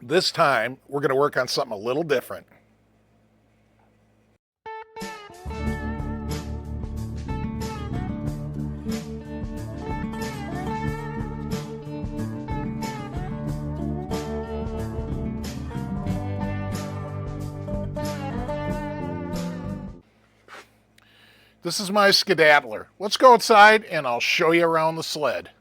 This time, we're going to work on something a little different. This is my Daddler. Let's go outside and I'll show you around the sled.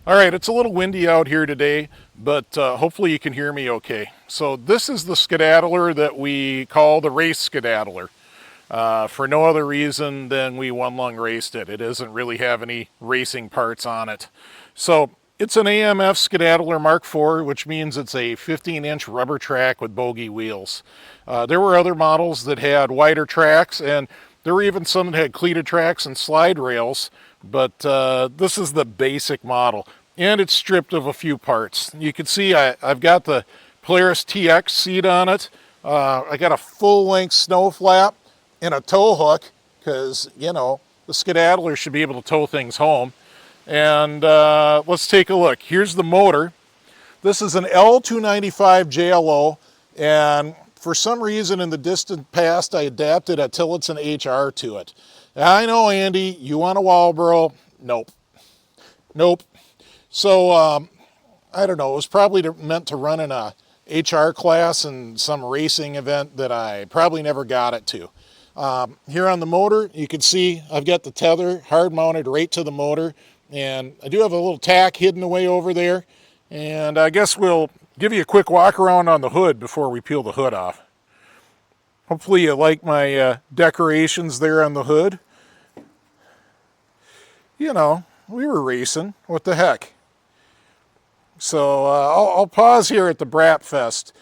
All right, it's a little windy out here today, but hopefully you can hear me okay. So this is the Daddler that we call the race Daddler. For no other reason than we one-lung raced it. It doesn't really have any racing parts on it. So it's an AMF Daddler Mark IV, which means it's a 15-inch rubber track with bogey wheels. There were other models that had wider tracks, and there were even some that had cleated tracks and slide rails, but this is the basic model, and it's stripped of a few parts. You can see I've got the Polaris TX seat on it. I got a full-length snow flap and a tow hook, because, you know, the Daddler should be able to tow things home. And let's take a look. Here's the motor. This is an L295 JLO, and for some reason in the distant past I adapted a Tillotson HR to it. I know, Andy, you want a Walbro? Nope. Nope. So, I don't know, it was probably meant to run in a HR class in some racing event that I probably never got it to. Here on the motor, you can see I've got the tether hard mounted right to the motor, and I do have a little tack hidden away over there, and I guess we'll give you a quick walk around on the hood before we peel the hood off. Hopefully you like my decorations there on the hood. You know, we were racing, what the heck. So I'll pause here at the Brat Fest.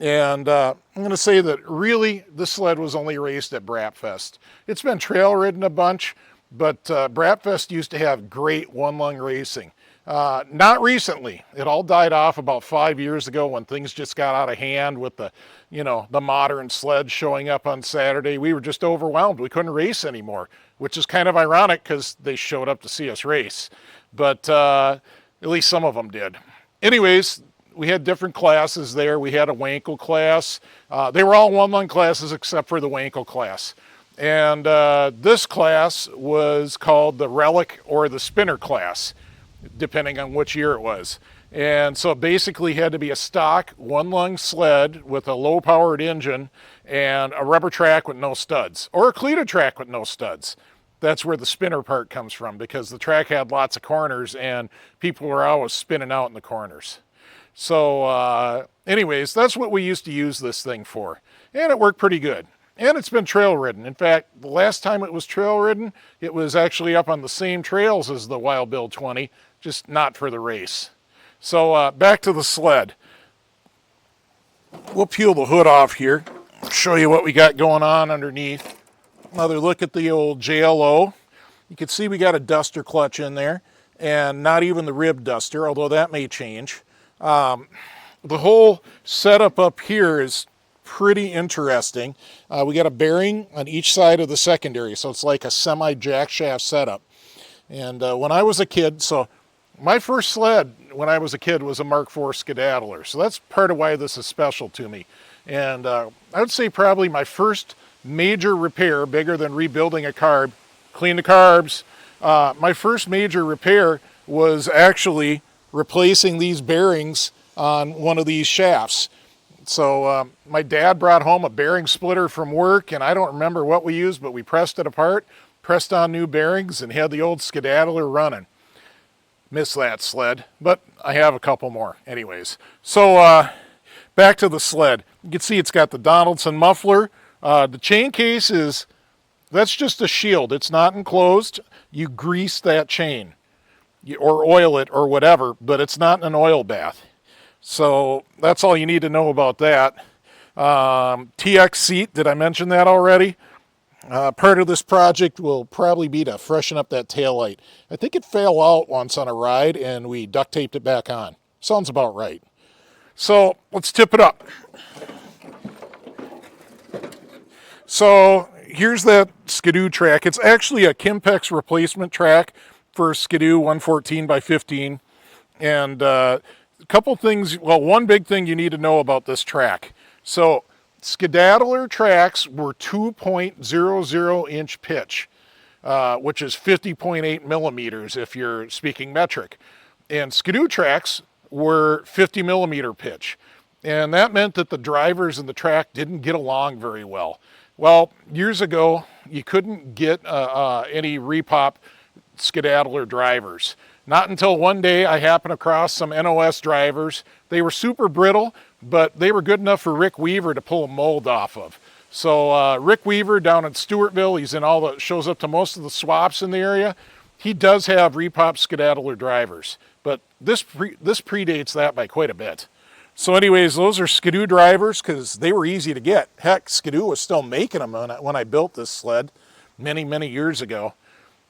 And I'm going to say that really this sled was only raced at Brat Fest. It's been trail ridden a bunch, but Brat Fest used to have great one-lung racing. Not recently. It all died off about 5 years ago when things just got out of hand with the, you know, the modern sled showing up on Saturday. We were just overwhelmed. We couldn't race anymore, which is kind of ironic because they showed up to see us race. But at least some of them did. Anyways, we had different classes there. We had a Wankel class. They were all one-lung classes except for the Wankel class. And this class was called the Relic or the Spinner class, depending on which year it was. And so it basically had to be a stock one-lung sled with a low-powered engine and a rubber track with no studs, or a cleated track with no studs. That's where the spinner part comes from, because the track had lots of corners and people were always spinning out in the corners. So anyways, that's what we used to use this thing for. And it worked pretty good. And it's been trail ridden. In fact, the last time it was trail ridden, it was actually up on the same trails as the Wild Bill 20, just not for the race. So back to the sled. We'll peel the hood off here, show you what we got going on underneath. Another look at the old JLO. You can see we got a duster clutch in there, and not even the rib duster, although that may change. The whole setup up here is pretty interesting. We got a bearing on each side of the secondary, so it's like a semi-jack shaft setup. And when I was a kid, so my first sled when I was a kid was a Mark IV Daddler, so that's part of why this is special to me. And I would say probably my first major repair, bigger than rebuilding a carb, clean the carbs, my first major repair was actually replacing these bearings on one of these shafts. So my dad brought home a bearing splitter from work, and I don't remember what we used, but we pressed it apart, pressed on new bearings, and had the old Daddler running. Miss that sled, but I have a couple more anyways. So back to the sled. You can see it's got the Donaldson muffler. The chain case that's just a shield. It's not enclosed. You grease that chain or oil it or whatever, but it's not an oil bath. So that's all you need to know about that. TX seat, did I mention that already? Part of this project will probably be to freshen up that taillight. I think it fell out once on a ride and we duct taped it back on. Sounds about right. So let's tip it up. So here's that Skidoo track. It's actually a Kimpex replacement track for Skidoo 114 by 15. And a couple things, well, one big thing you need to know about this track. So Skedaddler tracks were 2.00 inch pitch, which is 50.8 millimeters if you're speaking metric. And Skidoo tracks were 50 millimeter pitch. And that meant that the drivers in the track didn't get along very well. Well, years ago, you couldn't get any repop Skedaddler drivers. Not until one day I happened across some NOS drivers. They were super brittle, but they were good enough for Rick Weaver to pull a mold off of. So Rick Weaver down in Stewartville, he's in all the, shows up to most of the swaps in the area. He does have repop Skedaddler drivers, but this predates that by quite a bit. So anyways, those are Skidoo drivers because they were easy to get. Heck, Skidoo was still making them when I built this sled many, many years ago.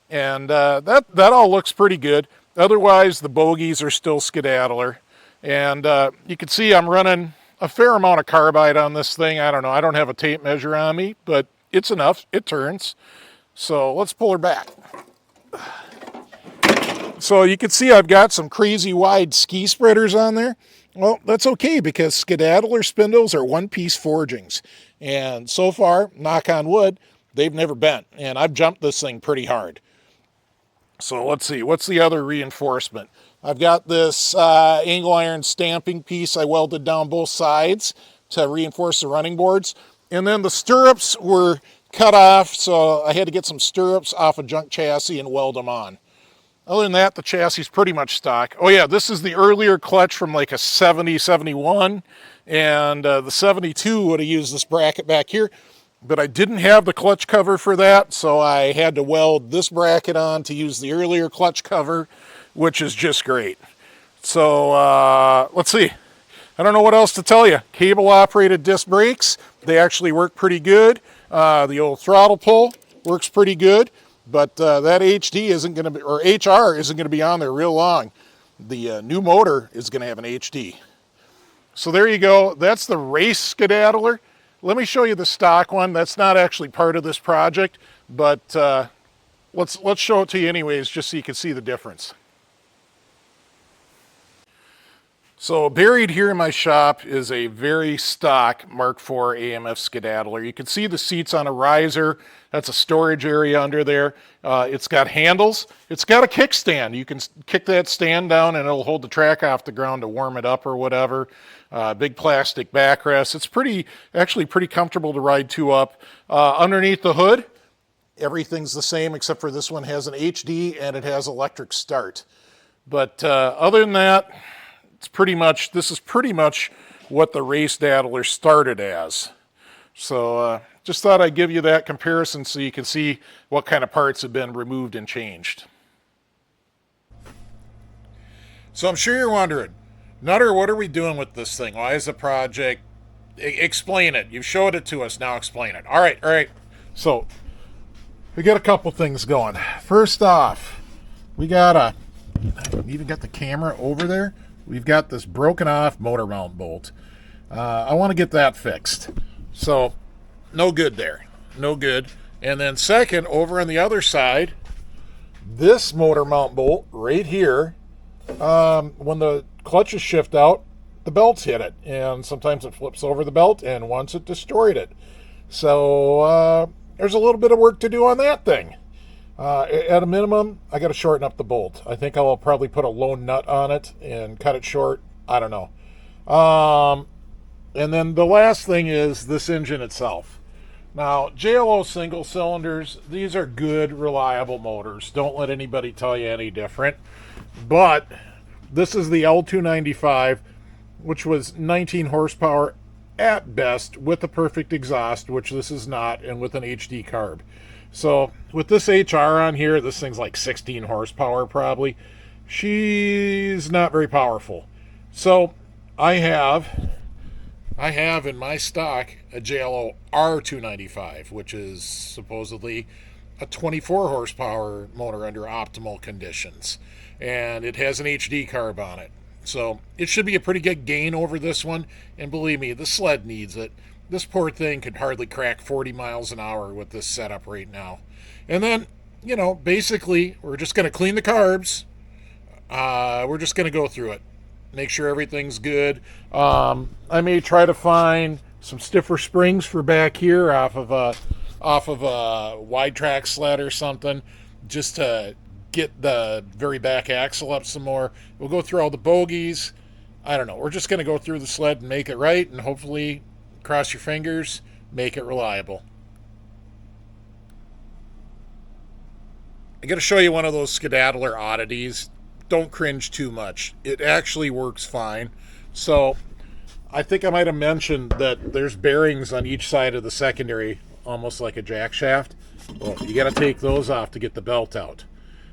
And that all looks pretty good. Otherwise, the bogies are still Skedaddler. And you can see I'm running a fair amount of carbide on this thing. I don't know. I don't have a tape measure on me, but it's enough. It turns. So let's pull her back. So you can see I've got some crazy wide ski spreaders on there. Well, that's okay because Skedaddler spindles are one-piece forgings. And so far, knock on wood, they've never bent. And I've jumped this thing pretty hard. So let's see, what's the other reinforcement? I've got this angle iron stamping piece I welded down both sides to reinforce the running boards. And then the stirrups were cut off, so I had to get some stirrups off a junk chassis and weld them on. Other than that, the chassis is pretty much stock. Oh yeah, this is the earlier clutch from like a 70, 71, and the 72 would have used this bracket back here, but I didn't have the clutch cover for that, so I had to weld this bracket on to use the earlier clutch cover, which is just great. So let's see. I don't know what else to tell you. Cable operated disc brakes, they actually work pretty good. The old throttle pull works pretty good. But that HD isn't going to be, or HR isn't going to be on there real long. The new motor is going to have an HD. So there you go. That's the race Skedaddler. Let me show you the stock one. That's not actually part of this project, but let's show it to you anyways, just so you can see the difference. So buried here in my shop is a very stock Mark IV AMF Skedaddler. You can see the seats on a riser. That's a storage area under there. It's got handles. It's got a kickstand. You can kick that stand down and it'll hold the track off the ground to warm it up or whatever. Big plastic backrest. It's actually pretty comfortable to ride two up. Underneath the hood, everything's the same except for this one has an HD and it has electric start. But other than that, this is pretty much what the race Daddler started as. So just thought I'd give you that comparison so you can see what kind of parts have been removed and changed. So I'm sure you're wondering, Nutter, what are we doing with this thing? Why is the project? Explain it. You showed it to us, now explain it. All right. So we got a couple things going. First off, we even got the camera over there. We've got this broken off motor mount bolt. I want to get that fixed. So no good there. No good. And then second, over on the other side, this motor mount bolt right here, when the clutches shift out, the belts hit it. And sometimes it flips over the belt, and once it destroyed it. So there's a little bit of work to do on that thing. At a minimum, I got to shorten up the bolt. I think I'll probably put a lone nut on it and cut it short. I don't know. And then the last thing is this engine itself. Now, JLO single cylinders, these are good, reliable motors. Don't let anybody tell you any different. But this is the L295, which was 19 horsepower at best with the perfect exhaust, which this is not, and with an HD carb. So with this HR on here, this thing's like 16 horsepower probably. She's not very powerful. So I have in my stock a JLO R295, which is supposedly a 24 horsepower motor under optimal conditions. And it has an HD carb on it. So it should be a pretty good gain over this one. And believe me, the sled needs it. This poor thing could hardly crack 40 miles an hour with this setup right now. And then, basically, we're just going to clean the carbs, We're just going to go through it, make sure everything's good. I may try to find some stiffer springs for back here off of a wide track sled or something, just to get the very back axle up some more. We'll go through all the bogies. I don't know. We're just going to go through the sled and make it right, and hopefully, cross your fingers, make it reliable. I got to show you one of those Daddler oddities. Don't cringe too much. It actually works fine. So I think I might have mentioned that there's bearings on each side of the secondary, almost like a jack shaft. Well, you got to take those off to get the belt out.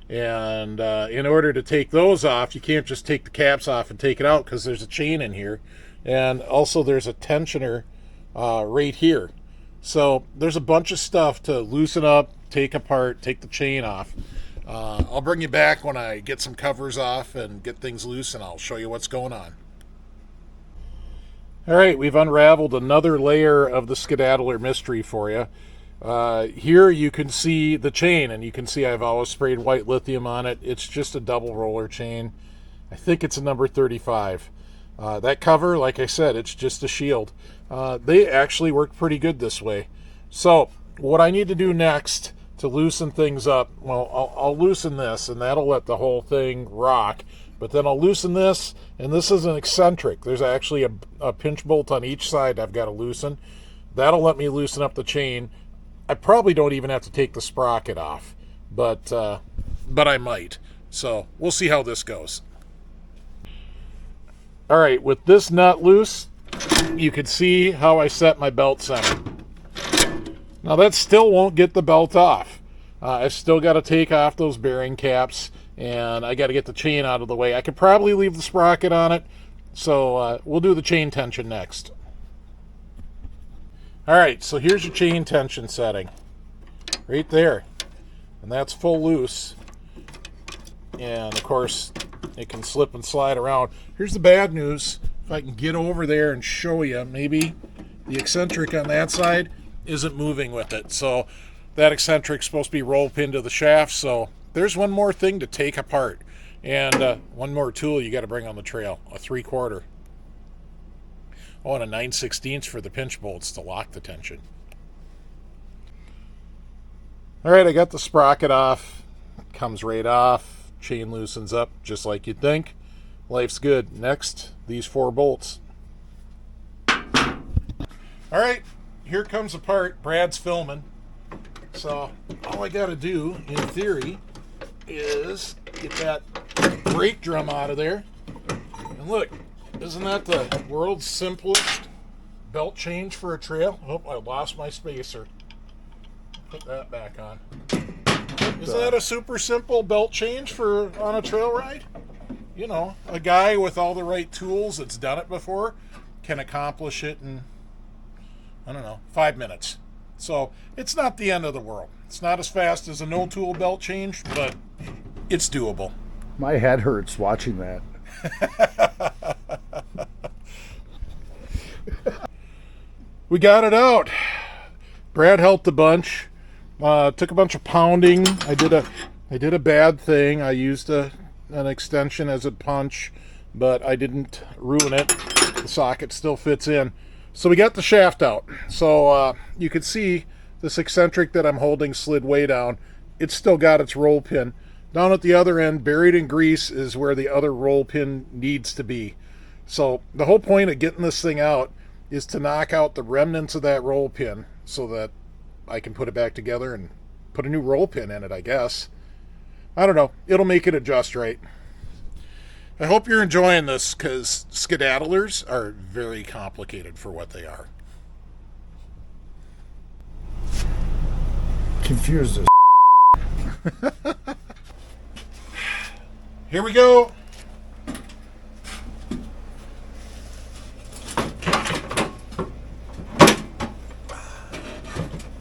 And in order to take those off, you can't just take the caps off and take it out, because there's a chain in here. And also there's a tensioner right here. So there's a bunch of stuff to loosen up, take apart, take the chain off. I'll bring you back when I get some covers off and get things loose, and I'll show you what's going on. All right, we've unraveled another layer of the Daddler mystery for you. Here you can see the chain, and you can see I've always sprayed white lithium on it. It's just a double roller chain. I think it's a number 35. That cover, like I said, it's just a shield. They actually work pretty good this way. So what I need to do next to loosen things up, well, I'll loosen this, and that'll let the whole thing rock. But then I'll loosen this, and this is an eccentric. There's actually a pinch bolt on each side I've got to loosen. That'll let me loosen up the chain. I probably don't even have to take the sprocket off, but I might. So we'll see how this goes. All right, with this nut loose, you can see how I set my belt center. Now that still won't get the belt off. I've still got to take off those bearing caps, and I got to get the chain out of the way. I could probably leave the sprocket on it, so we'll do the chain tension next. All right, so here's your chain tension setting, right there, and that's full loose. And of course, it can slip and slide around. Here's the bad news. If I can get over there and show you, maybe the eccentric on that side isn't moving with it. So that eccentric's supposed to be roll pinned to the shaft. So there's one more thing to take apart, and one more tool you got to bring on the trail, a 3/4. Oh, and a 9/16 for the pinch bolts to lock the tension. All right, I got the sprocket off. Comes right off. Chain loosens up just like you'd think. Life's good. Next, these 4 bolts. All right, here comes the part. Brad's filming. So all I got to do, in theory, is get that brake drum out of there. And look, isn't that the world's simplest belt change for a trail? Oh, I lost my spacer. Put that back on. Isn't that a super simple belt change on a trail ride? You know, a guy with all the right tools that's done it before can accomplish it in, I don't know, 5 minutes. So it's not the end of the world. It's not as fast as a no-tool belt change, but it's doable. My head hurts watching that. We got it out. Brad helped a bunch. Took a bunch of pounding. I did a bad thing. I used an extension as a punch, but I didn't ruin it. The socket still fits in. So we got the shaft out. So you can see this eccentric that I'm holding slid way down. It's still got its roll pin. Down at the other end, buried in grease, is where the other roll pin needs to be. So the whole point of getting this thing out is to knock out the remnants of that roll pin so that I can put it back together and put a new roll pin in it, I guess. I don't know. It'll make it adjust right. I hope you're enjoying this, because skedaddlers are very complicated for what they are. Confused as Here we go.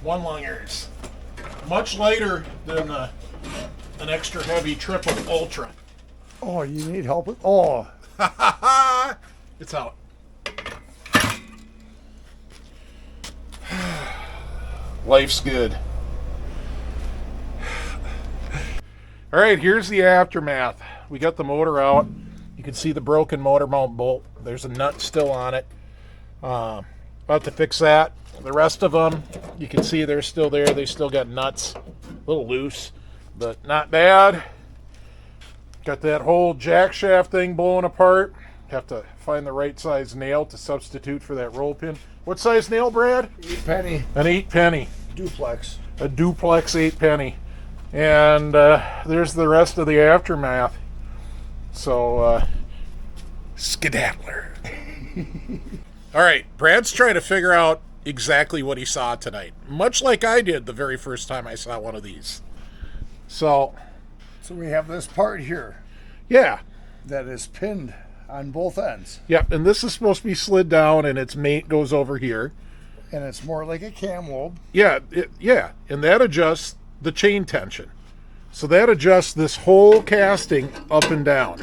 One-lungers. Much lighter than an extra heavy triple ultra. Oh, you need help with... Oh. It's out. Life's good. All right, here's the aftermath. we got the motor out. You can see the broken motor mount bolt. There's a nut still on it. About to fix that. The rest of them, you can see they're still there. They still got nuts, a little loose, but not bad. Got that whole jack shaft thing blowing apart. Have to find the right size nail to substitute for that roll pin. What size nail, Brad? 8 penny. An 8 penny. Duplex. A duplex 8 penny. And there's the rest of the aftermath. So, skedaddler. All right, Brad's trying to figure out exactly what he saw tonight, much like I did the very first time I saw one of these. So we have this part here yeah, that is pinned on both ends. yeah, and this is supposed to be slid down, and its mate goes over here. And it's more like a cam lobe. Yeah, and that adjusts the chain tension. So that adjusts this whole casting up and down.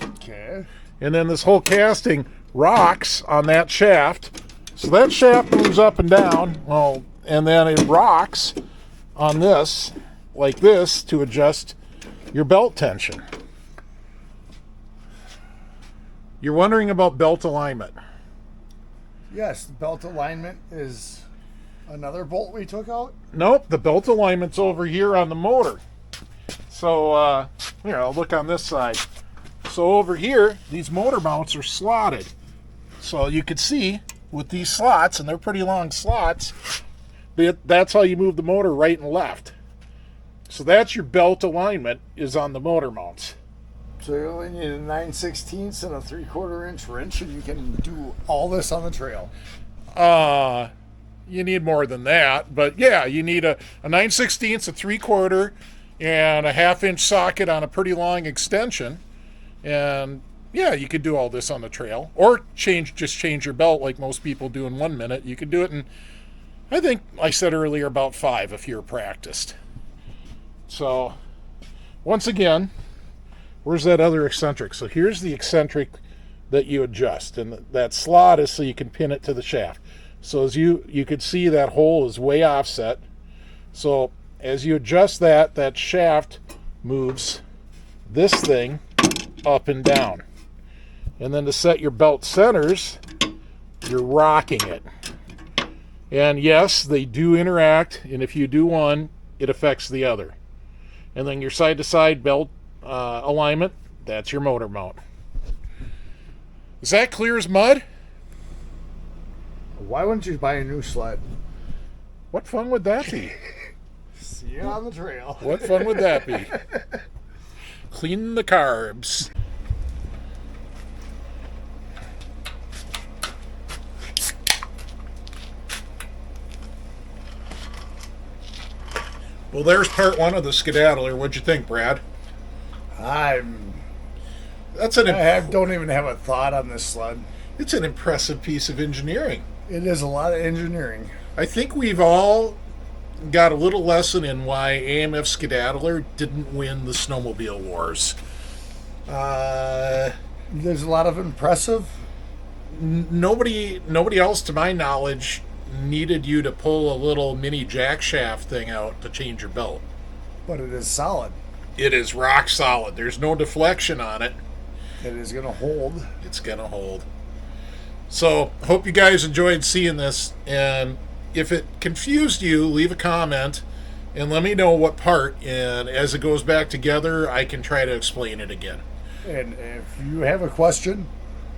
Okay. And then this whole casting rocks on that shaft. So that shaft moves up and down. Well, and then it rocks on this, like this, to adjust your belt tension. You're wondering about belt alignment. Yes, the belt alignment is another bolt we took out. Nope, the belt alignment's over here on the motor. So, here, I'll look on this side. So over here, these motor mounts are slotted. So you can see with these slots, and they're pretty long slots, that's how you move the motor right and left. So that's your belt alignment is on the motor mounts. So you only need a 9/16 and a 3/4 inch wrench, and you can do all this on the trail. You need more than that, but yeah, you need a 9/16, a 3/4, and a 1/2 inch socket on a pretty long extension. And yeah, you could do all this on the trail, or just change your belt like most people do in 1 minute. You could do it in, I think I said earlier, about 5 if you're practiced. So once again, where's that other eccentric? So here's the eccentric that you adjust, and that slot is so you can pin it to the shaft. So as you could see, that hole is way offset. So as you adjust that shaft moves this thing up and down. And then to set your belt centers, you're rocking it. And yes, they do interact, and if you do one, it affects the other. And then your side-to-side belt alignment, that's your motor mount. Is that clear as mud? Why wouldn't you buy a new sled? What fun would that be? See you on the trail. What fun would that be? Cleaning the carbs. Well, there's part 1 of the skedaddler. What'd you think, Brad? I don't even have a thought on this sled. It's an impressive piece of engineering. It is a lot of engineering. I think we've all got a little lesson in why AMF Skedaddler didn't win the snowmobile wars. There's a lot of impressive. Nobody else, to my knowledge, needed you to pull a little mini jack shaft thing out to change your belt. But it is solid. It is rock solid. There's no deflection on it. It is going to hold. It's going to hold. So, hope you guys enjoyed seeing this. And if it confused you, leave a comment and let me know what part. And as it goes back together, I can try to explain it again. And if you have a question,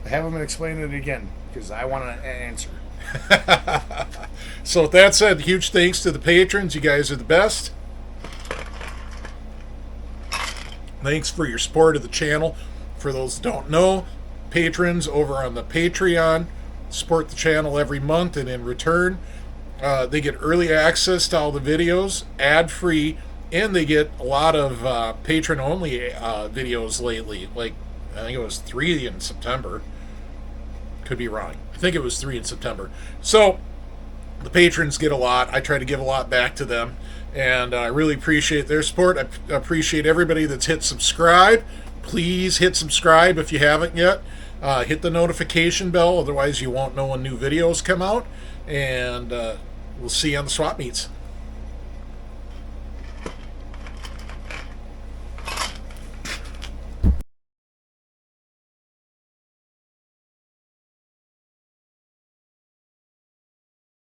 have them explain it again, because I want to answer. So with that said, huge thanks to the patrons. You guys are the best. Thanks for your support of the channel. For those who don't know, patrons over on the Patreon support the channel every month, and in return they get early access to all the videos, ad-free, and they get a lot of patron-only videos lately. Like, I think it was 3 in September. Could be wrong. I think it was 3 in September. So the patrons get a lot. I try to give a lot back to them, and I really appreciate their support. I appreciate everybody that's hit subscribe. Please hit subscribe if you haven't yet. Hit the notification bell, otherwise you won't know when new videos come out. And we'll see you on the swap meets.